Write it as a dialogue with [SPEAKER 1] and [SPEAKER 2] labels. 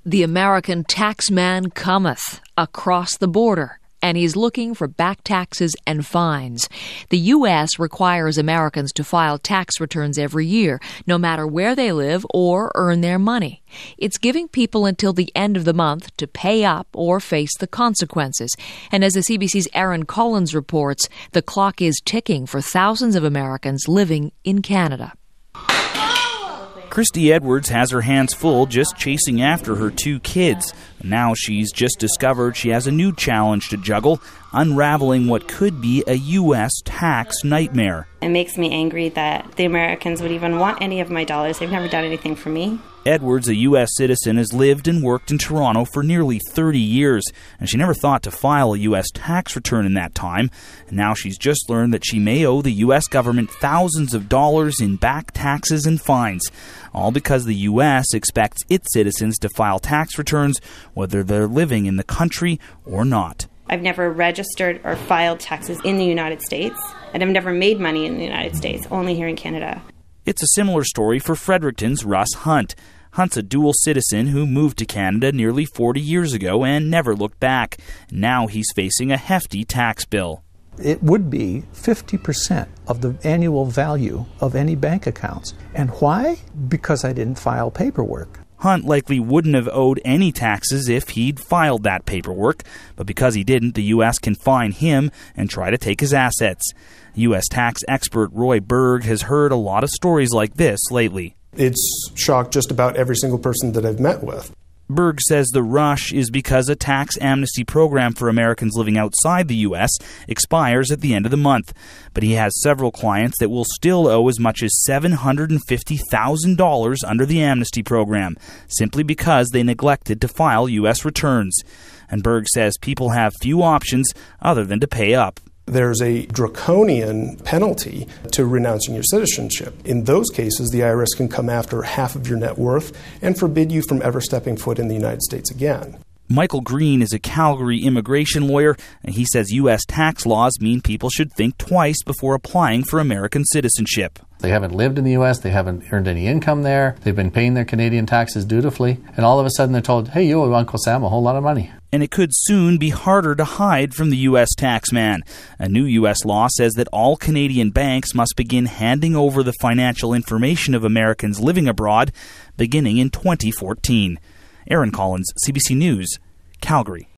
[SPEAKER 1] The American taxman cometh across the border, and he's looking for back taxes and fines. The U.S. requires Americans to file tax returns every year, no matter where they live or earn their money. It's giving people until the end of the month to pay up or face the consequences. And as the CBC's Erin Collins reports, the clock is ticking for thousands of Americans living in Canada.
[SPEAKER 2] Christy Edwards has her hands full just chasing after her 2 kids. Now she's just discovered she has a new challenge to juggle, unraveling what could be a U.S. tax nightmare.
[SPEAKER 3] It makes me angry that the Americans would even want any of my dollars. They've never done anything for me.
[SPEAKER 2] Edwards, a U.S. citizen, has lived and worked in Toronto for nearly 30 years, and she never thought to file a U.S. tax return in that time. And now she's just learned that she may owe the U.S. government thousands of dollars in back taxes and fines, all because the U.S. expects its citizens to file tax returns whether they're living in the country or not.
[SPEAKER 3] I've never registered or filed taxes in the United States, and I've never made money in the United States, only here in Canada.
[SPEAKER 2] It's a similar story for Fredericton's Russ Hunt. Hunt's a dual citizen who moved to Canada nearly 40 years ago and never looked back. Now he's facing a hefty tax bill.
[SPEAKER 4] It would be 50% of the annual value of any bank accounts. And why? Because I didn't file paperwork.
[SPEAKER 2] Hunt likely wouldn't have owed any taxes if he'd filed that paperwork, but because he didn't, the U.S. can fine him and try to take his assets. U.S. tax expert Roy Berg has heard a lot of stories like this lately.
[SPEAKER 5] It's shocked just about every single person that I've met with.
[SPEAKER 2] Berg says the rush is because a tax amnesty program for Americans living outside the U.S. expires at the end of the month. But he has several clients that will still owe as much as $750,000 under the amnesty program, simply because they neglected to file U.S. returns. And Berg says people have few options other than to pay up.
[SPEAKER 5] There's a draconian penalty to renouncing your citizenship. In those cases, the IRS can come after half of your net worth and forbid you from ever stepping foot in the United States again.
[SPEAKER 2] Michael Green is a Calgary immigration lawyer, and he says U.S. tax laws mean people should think twice before applying for American citizenship.
[SPEAKER 6] They haven't lived in the U.S., they haven't earned any income there, they've been paying their Canadian taxes dutifully, and all of a sudden they're told, hey, you owe Uncle Sam a whole lot of money.
[SPEAKER 2] And it could soon be harder to hide from the U.S. taxman. A new U.S. law says that all Canadian banks must begin handing over the financial information of Americans living abroad beginning in 2014. Erin Collins, CBC News, Calgary.